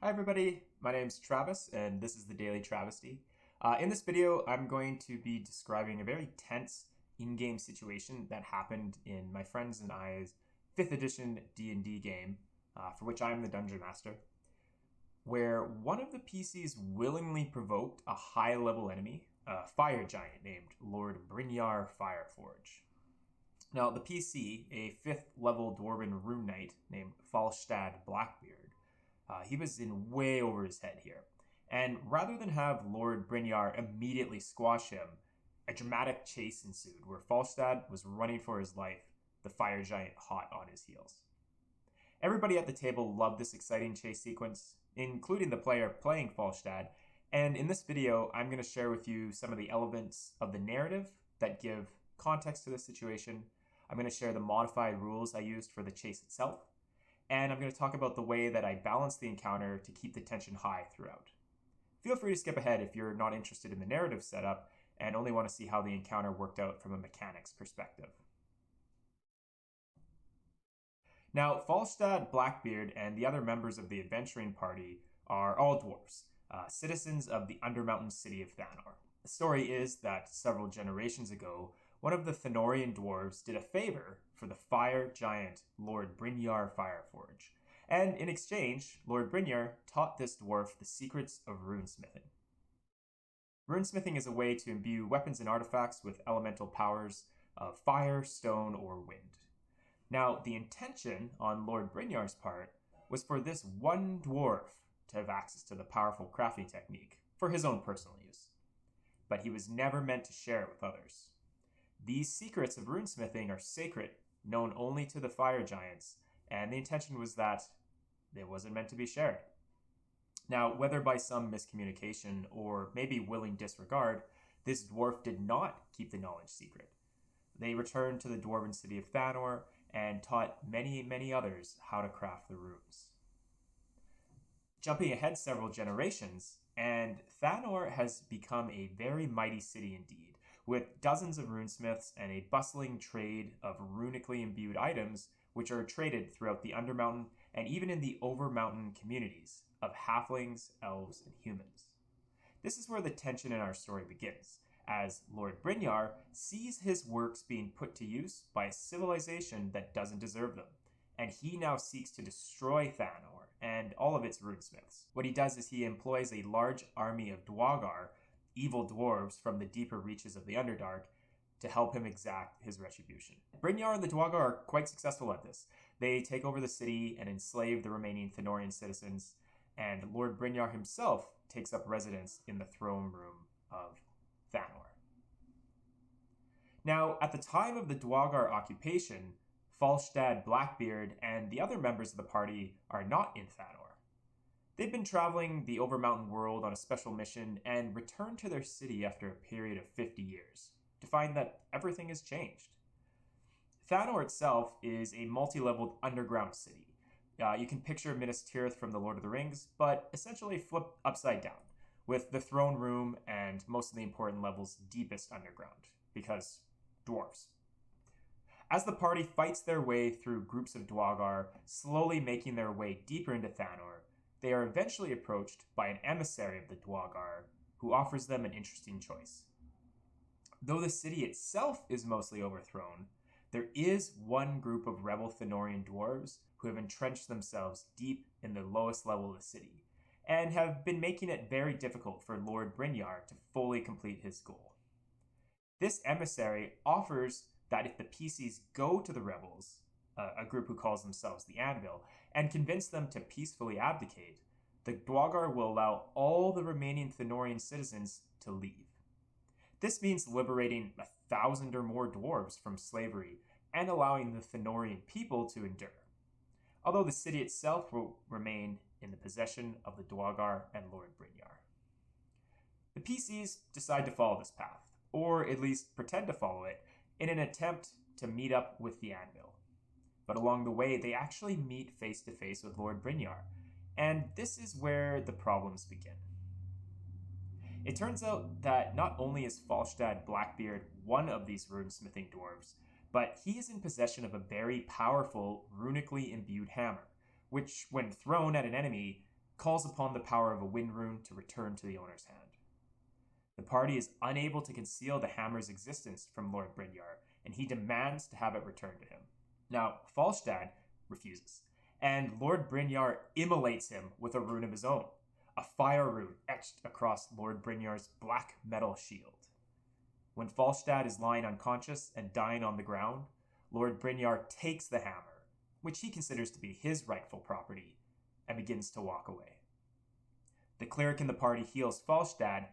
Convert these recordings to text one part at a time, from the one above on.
Hi everybody, my name's Travis and this is the Daily Travesty. In this video, I'm going to be describing a very tense in-game situation that happened in my friends and I's 5th edition D&D game, for which I'm the Dungeon Master, where one of the PCs willingly provoked a high-level enemy, a fire giant named Lord Brynjar Fireforge. Now, the PC, a 5th level Dwarven rune knight named Falstad Blackbeard, he was in way over his head here. And rather than have Lord Brynjar immediately squash him, a dramatic chase ensued where Falstad was running for his life, the fire giant hot on his heels. Everybody at the table loved this exciting chase sequence, including the player playing Falstad, and in this video I'm going to share with you some of the elements of the narrative that give context to this situation. I'm going to share the modified rules I used for the chase itself, and I'm going to talk about the way that I balance the encounter to keep the tension high throughout. Feel free to skip ahead if you're not interested in the narrative setup and only want to see how the encounter worked out from a mechanics perspective. Now, Falstad, Blackbeard, and the other members of the adventuring party are all dwarves, citizens of the Undermountain city of Thanor. The story is that several generations ago, one of the Thanorian dwarves did a favor for the fire giant Lord Brynjar Fireforge, and in exchange, Lord Brynjar taught this dwarf the secrets of runesmithing. Runesmithing is a way to imbue weapons and artifacts with elemental powers of fire, stone, or wind. Now, the intention on Lord Brynjar's part was for this one dwarf to have access to the powerful crafting technique for his own personal use, but he was never meant to share it with others. These secrets of runesmithing are sacred, known only to the fire giants, and the intention was that it wasn't meant to be shared. Now, whether by some miscommunication or maybe willing disregard, this dwarf did not keep the knowledge secret. They returned to the dwarven city of Thanor and taught many others how to craft the runes. Jumping ahead several generations, and Thanor has become a very mighty city indeed, with dozens of runesmiths and a bustling trade of runically imbued items which are traded throughout the Undermountain and even in the Overmountain communities of halflings, elves, and humans. This is where the tension in our story begins, as Lord Brynjar sees his works being put to use by a civilization that doesn't deserve them, and he now seeks to destroy Thanor and all of its runesmiths. What he does is he employs a large army of Dwagar, evil dwarves from the deeper reaches of the Underdark, to help him exact his retribution. Brynjar and the Dwagar are quite successful at this. They take over the city and enslave the remaining Thanorian citizens, and Lord Brynjar himself takes up residence in the throne room of Thanor. Now, at the time of the Dwagar occupation, Falstad, Blackbeard, and the other members of the party are not in Thanor. They've been traveling the Overmountain world on a special mission and returned to their city after a period of 50 years to find that everything has changed. Thanor itself is a multi-leveled underground city. You can picture Minas Tirith from The Lord of the Rings, but essentially flipped upside down, with the throne room and most of the important levels deepest underground, because dwarves. As the party fights their way through groups of Dwagar, slowly making their way deeper into Thanor, they are eventually approached by an emissary of the Dwagar who offers them an interesting choice. Though the city itself is mostly overthrown, there is one group of rebel Thanorian dwarves who have entrenched themselves deep in the lowest level of the city, and have been making it very difficult for Lord Brynjar to fully complete his goal. This emissary offers that if the PCs go to the rebels, a group who calls themselves the Anvil, and convince them to peacefully abdicate, the Dwagar will allow all the remaining Thanorian citizens to leave. This means liberating 1,000 or more dwarves from slavery and allowing the Thanorian people to endure, although the city itself will remain in the possession of the Dwagar and Lord Brynjar. The PCs decide to follow this path, or at least pretend to follow it, in an attempt to meet up with the Anvil. But along the way, they actually meet face to face with Lord Brynjar, and this is where the problems begin. It turns out that not only is Falstad Blackbeard one of these runesmithing dwarves, but he is in possession of a very powerful runically imbued hammer, which, when thrown at an enemy, calls upon the power of a wind rune to return to the owner's hand. The party is unable to conceal the hammer's existence from Lord Brynjar, and he demands to have it returned to him. Now, Falstad refuses, and Lord Brynjar immolates him with a rune of his own, a fire rune etched across Lord Brynjar's black metal shield. When Falstad is lying unconscious and dying on the ground, Lord Brynjar takes the hammer, which he considers to be his rightful property, and begins to walk away. The cleric in the party heals Falstad,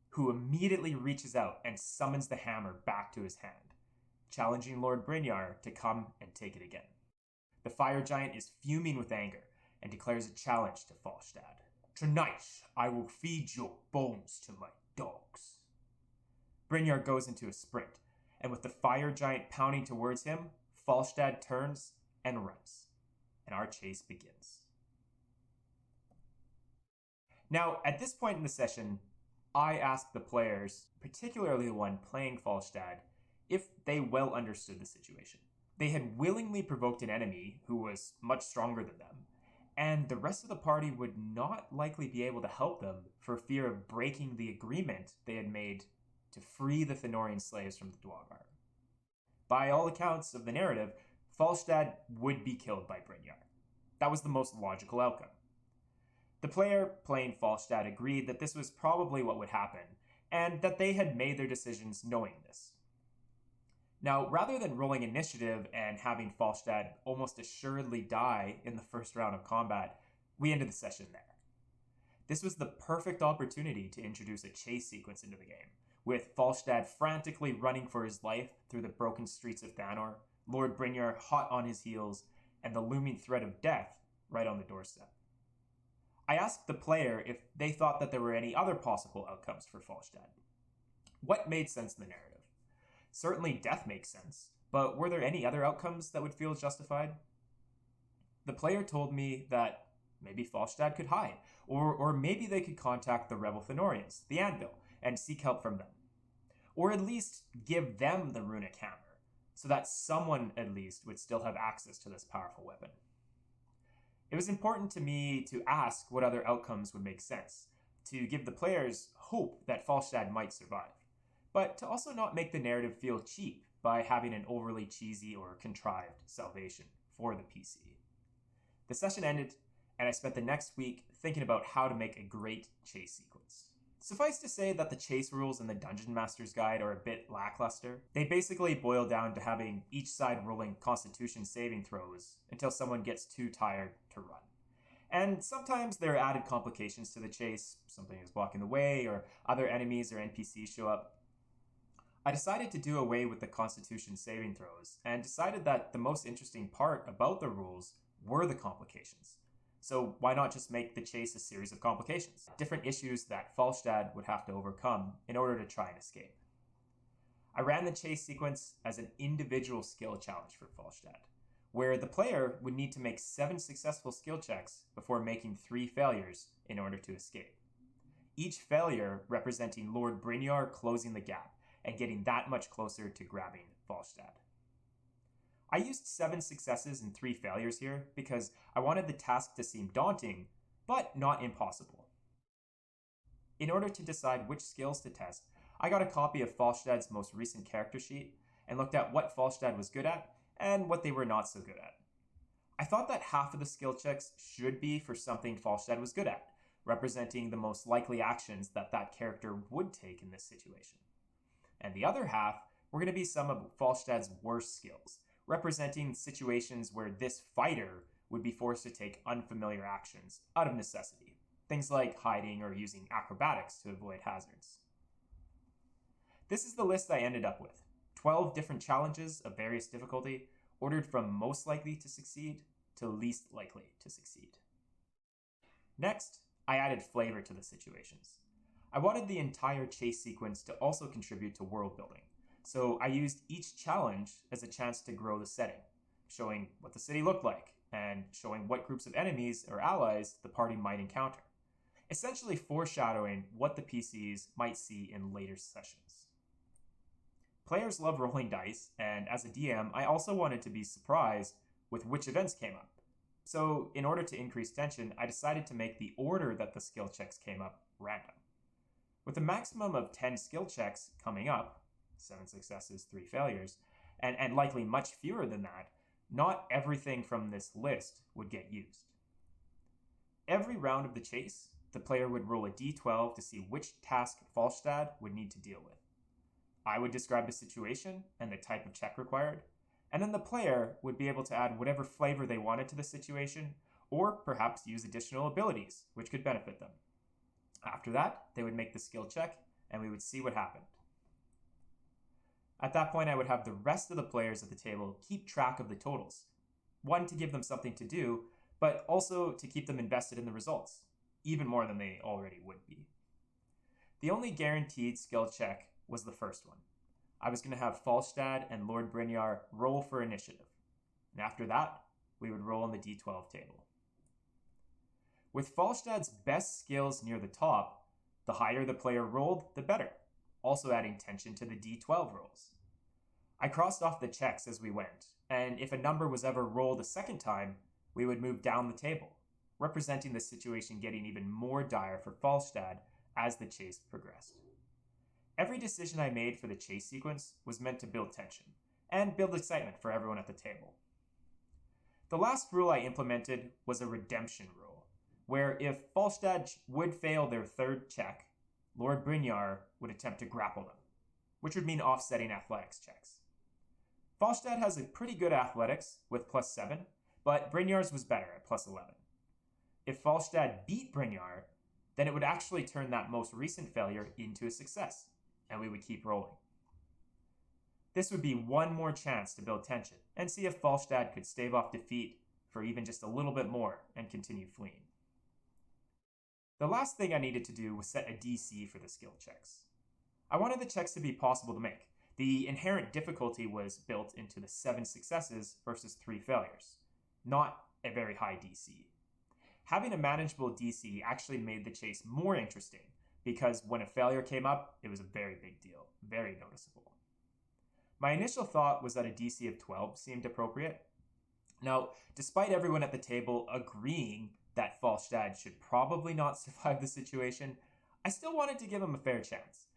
who immediately reaches out and summons the hammer back to his hand, challenging Lord Brynjar to come and take it again. The fire giant is fuming with anger and declares a challenge to Falstad. "Tonight I will feed your bones to my dogs." Brynjar goes into a sprint, and with the fire giant pounding towards him, Falstad turns and runs, and our chase begins. Now, at this point in the session, I asked the players, particularly the one playing Falstad, if they well understood the situation. They had willingly provoked an enemy who was much stronger than them, and the rest of the party would not likely be able to help them for fear of breaking the agreement they had made to free the Thanorian slaves from the Dwarven. By all accounts of the narrative, Falstad would be killed by Brynjar. That was the most logical outcome. The player playing Falstad agreed that this was probably what would happen, and that they had made their decisions knowing this. Now, rather than rolling initiative and having Falstad almost assuredly die in the first round of combat, we ended the session there. This was the perfect opportunity to introduce a chase sequence into the game, with Falstad frantically running for his life through the broken streets of Thanor, Lord Brynjar hot on his heels, and the looming threat of death right on the doorstep. I asked the player if they thought that there were any other possible outcomes for Falstad. What made sense in the narrative? Certainly death makes sense, but were there any other outcomes that would feel justified? The player told me that maybe Falstad could hide, or maybe they could contact the rebel Thanorians, the Anvil, and seek help from them. Or at least give them the runic hammer, so that someone at least would still have access to this powerful weapon. It was important to me to ask what other outcomes would make sense, to give the players hope that Falstad might survive, but to also not make the narrative feel cheap by having an overly cheesy or contrived salvation for the PC. The session ended, and I spent the next week thinking about how to make a great chase sequence. Suffice to say that the chase rules in the Dungeon Master's Guide are a bit lackluster. They basically boil down to having each side rolling Constitution saving throws until someone gets too tired to run. And sometimes there are added complications to the chase, something is blocking the way, or other enemies or NPCs show up. I decided to do away with the Constitution saving throws, and decided that the most interesting part about the rules were the complications. So why not just make the chase a series of complications? Different issues that Falstad would have to overcome in order to try and escape. I ran the chase sequence as an individual skill challenge for Falstad, where the player would need to make 7 successful skill checks before making 3 failures in order to escape. Each failure representing Lord Brynjar closing the gap and getting that much closer to grabbing Falstad. I used 7 successes and 3 failures here because I wanted the task to seem daunting, but not impossible. In order to decide which skills to test, I got a copy of Falstad's most recent character sheet and looked at what Falstad was good at and what they were not so good at. I thought that half of the skill checks should be for something Falstad was good at, representing the most likely actions that that character would take in this situation. And the other half were going to be some of Falstad's worst skills, representing situations where this fighter would be forced to take unfamiliar actions out of necessity, things like hiding or using acrobatics to avoid hazards. This is the list I ended up with, 12 different challenges of various difficulty, ordered from most likely to succeed to least likely to succeed. Next, I added flavor to the situations. I wanted the entire chase sequence to also contribute to world building, so I used each challenge as a chance to grow the setting, showing what the city looked like, and showing what groups of enemies or allies the party might encounter, essentially foreshadowing what the PCs might see in later sessions. Players love rolling dice, and as a DM, I also wanted to be surprised with which events came up. So, in order to increase tension, I decided to make the order that the skill checks came up random. With a maximum of 10 skill checks coming up, 7 successes, 3 failures, and likely much fewer than that, not everything from this list would get used. Every round of the chase, the player would roll a d12 to see which task Falstad would need to deal with. I would describe the situation and the type of check required, and then the player would be able to add whatever flavor they wanted to the situation, or perhaps use additional abilities, which could benefit them. After that, they would make the skill check, and we would see what happened. At that point, I would have the rest of the players at the table keep track of the totals. One, to give them something to do, but also to keep them invested in the results, even more than they already would be. The only guaranteed skill check was the first one. I was going to have Falstad and Lord Brynjar roll for initiative, and after that, we would roll on the d12 table. With Falstad's best skills near the top, the higher the player rolled, the better, also adding tension to the d12 rolls. I crossed off the checks as we went, and if a number was ever rolled a second time, we would move down the table, representing the situation getting even more dire for Falstad as the chase progressed. Every decision I made for the chase sequence was meant to build tension, and build excitement for everyone at the table. The last rule I implemented was a redemption rule, where if Falstad would fail their third check, Lord Brynjar would attempt to grapple them, which would mean offsetting athletics checks. Falstad has a pretty good athletics with +7, but Brynjar's was better at +11. If Falstad beat Brynjar, then it would actually turn that most recent failure into a success, and we would keep rolling. This would be one more chance to build tension and see if Falstad could stave off defeat for even just a little bit more and continue fleeing. The last thing I needed to do was set a DC for the skill checks. I wanted the checks to be possible to make. The inherent difficulty was built into the 7 successes versus 3 failures, not a very high DC. Having a manageable DC actually made the chase more interesting, because when a failure came up, it was a very big deal, very noticeable. My initial thought was that a DC of 12 seemed appropriate. Now, despite everyone at the table agreeing that Falstad should probably not survive the situation, I still wanted to give him a fair chance.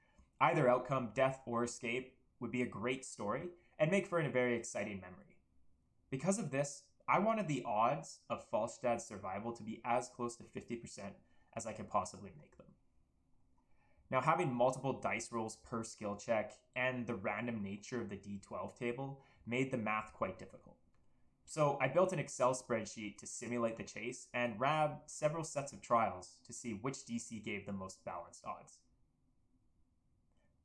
Either outcome, death or escape, would be a great story and make for a very exciting memory. Because of this, I wanted the odds of Falstad's survival to be as close to 50% as I could possibly make them. Now, having multiple dice rolls per skill check and the random nature of the D12 table made the math quite difficult. So I built an Excel spreadsheet to simulate the chase and ran several sets of trials to see which DC gave the most balanced odds.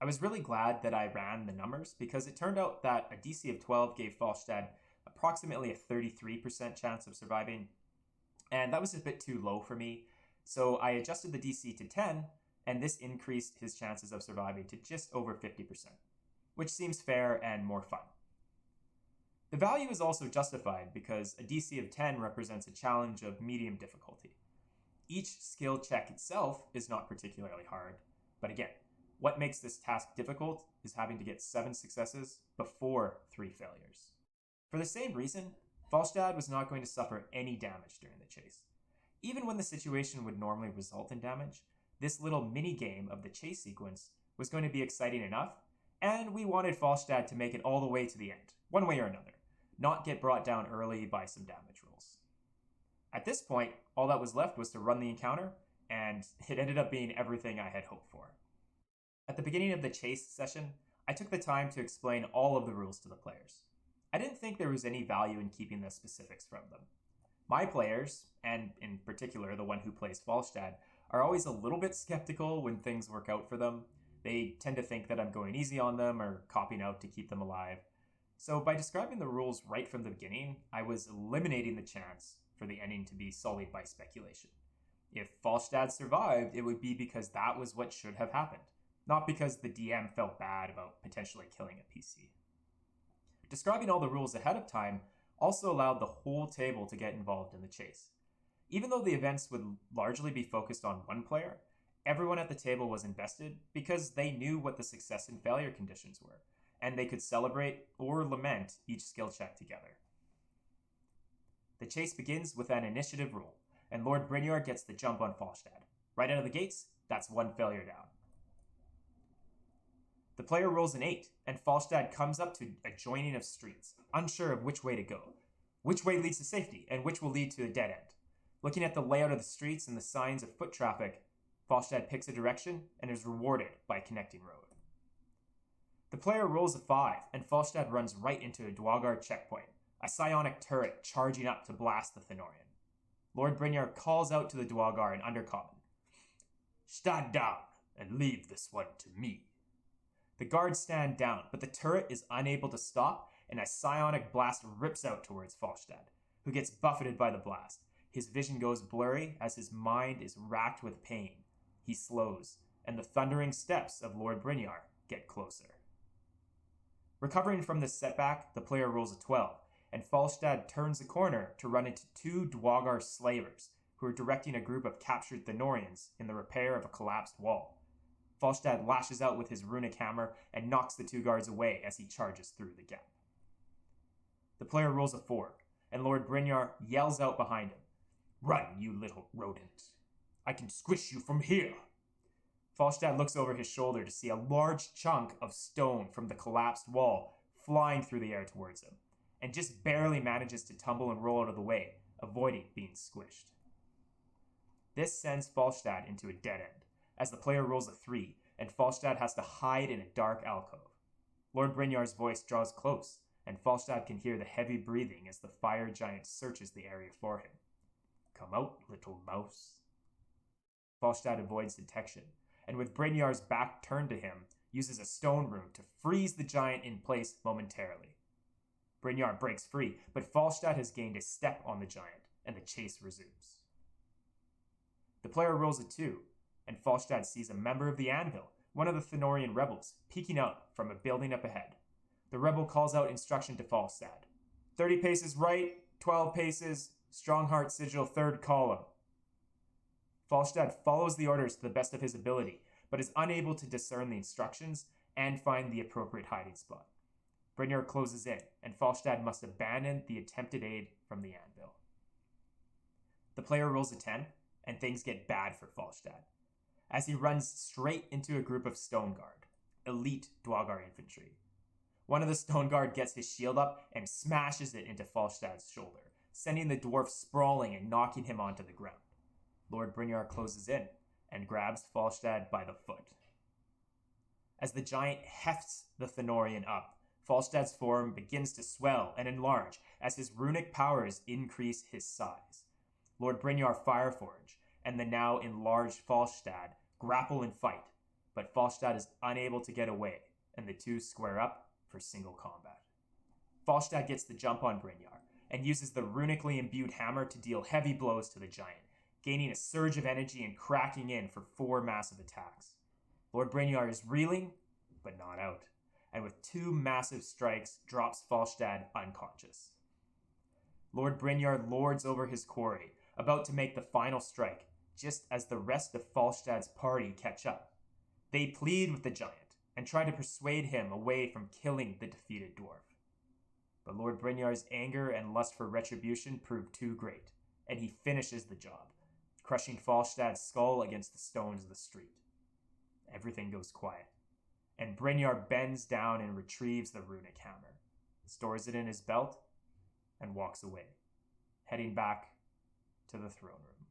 I was really glad that I ran the numbers because it turned out that a DC of 12 gave Falstad approximately a 33% chance of surviving, and that was a bit too low for me, so I adjusted the DC to 10, and this increased his chances of surviving to just over 50%, which seems fair and more fun. The value is also justified because a DC of 10 represents a challenge of medium difficulty. Each skill check itself is not particularly hard, but again, what makes this task difficult is having to get 7 successes before 3 failures. For the same reason, Falstad was not going to suffer any damage during the chase. Even when the situation would normally result in damage, this little mini-game of the chase sequence was going to be exciting enough, and we wanted Falstad to make it all the way to the end, one way or another, not get brought down early by some damage rolls. At this point, all that was left was to run the encounter, and it ended up being everything I had hoped for. At the beginning of the chase session, I took the time to explain all of the rules to the players. I didn't think there was any value in keeping the specifics from them. My players, and in particular the one who plays Falstad, are always a little bit skeptical when things work out for them. They tend to think that I'm going easy on them or copping out to keep them alive. So by describing the rules right from the beginning, I was eliminating the chance for the ending to be sullied by speculation. If Falstad survived, it would be because that was what should have happened, not because the DM felt bad about potentially killing a PC. Describing all the rules ahead of time also allowed the whole table to get involved in the chase. Even though the events would largely be focused on one player, everyone at the table was invested because they knew what the success and failure conditions were, and they could celebrate or lament each skill check together. The chase begins with an initiative roll, and Lord Brynjar gets the jump on Falstad. Right out of the gates, that's one failure down. The player rolls an 8, and Falstad comes up to a joining of streets, unsure of which way to go. Which way leads to safety, and which will lead to a dead end? Looking at the layout of the streets and the signs of foot traffic, Falstad picks a direction and is rewarded by a connecting road. The player rolls a 5, and Falstad runs right into a Dwarven checkpoint, a psionic turret charging up to blast the Thanorian. Lord Brynjar calls out to the Dwarven in Undercommon. "Stand down, and leave this one to me." The guards stand down, but the turret is unable to stop, and a psionic blast rips out towards Falstad, who gets buffeted by the blast. His vision goes blurry as his mind is racked with pain. He slows, and the thundering steps of Lord Brynjar get closer. Recovering from this setback, the player rolls a 12, and Falstad turns a corner to run into 2 Dwarven slavers, who are directing a group of captured Thanorians in the repair of a collapsed wall. Falstad lashes out with his runic hammer and knocks the 2 guards away as he charges through the gap. The player rolls a 4, and Lord Brynjar yells out behind him, "Run, you little rodent! I can squish you from here!" Falstad looks over his shoulder to see a large chunk of stone from the collapsed wall flying through the air towards him, and just barely manages to tumble and roll out of the way, avoiding being squished. This sends Falstad into a dead end, as the player rolls a 3, and Falstad has to hide in a dark alcove. Lord Brynjar's voice draws close, and Falstad can hear the heavy breathing as the fire giant searches the area for him. "Come out, little mouse." Falstad avoids detection, and with Brynjar's back turned to him, uses a stone rune to freeze the giant in place momentarily. Brynjar breaks free, but Falstad has gained a step on the giant, and the chase resumes. The player rolls a 2, and Falstad sees a member of the Anvil, one of the Thanorian rebels, peeking out from a building up ahead. The rebel calls out instruction to Falstad. 30 paces right, 12 paces, Strongheart Sigil 3rd column. Falstad follows the orders to the best of his ability, but is unable to discern the instructions and find the appropriate hiding spot. Brynjar closes in, and Falstad must abandon the attempted aid from the Anvil. The player rolls a 10, and things get bad for Falstad, as he runs straight into a group of Stone Guard, elite Dwarven infantry. One of the Stone Guard gets his shield up and smashes it into Falstad's shoulder, sending the dwarf sprawling and knocking him onto the ground. Lord Brynjar closes in and grabs Falstad by the foot. As the giant hefts the Thanorian up, Falstad's form begins to swell and enlarge as his runic powers increase his size. Lord Brynjar Fireforge and the now enlarged Falstad grapple and fight, but Falstad is unable to get away, and the two square up for single combat. Falstad gets the jump on Brynjar and uses the runically imbued hammer to deal heavy blows to the giant, gaining a surge of energy and cracking in for 4 massive attacks. Lord Brynjar is reeling, but not out, and with 2 massive strikes drops Falstad unconscious. Lord Brynjar lords over his quarry, about to make the final strike, just as the rest of Falstad's party catch up. They plead with the giant and try to persuade him away from killing the defeated dwarf. But Lord Brynjar's anger and lust for retribution prove too great, and he finishes the job, crushing Falstad's skull against the stones of the street. Everything goes quiet, and Brynjar bends down and retrieves the runic hammer, stores it in his belt, and walks away, heading back to the throne room.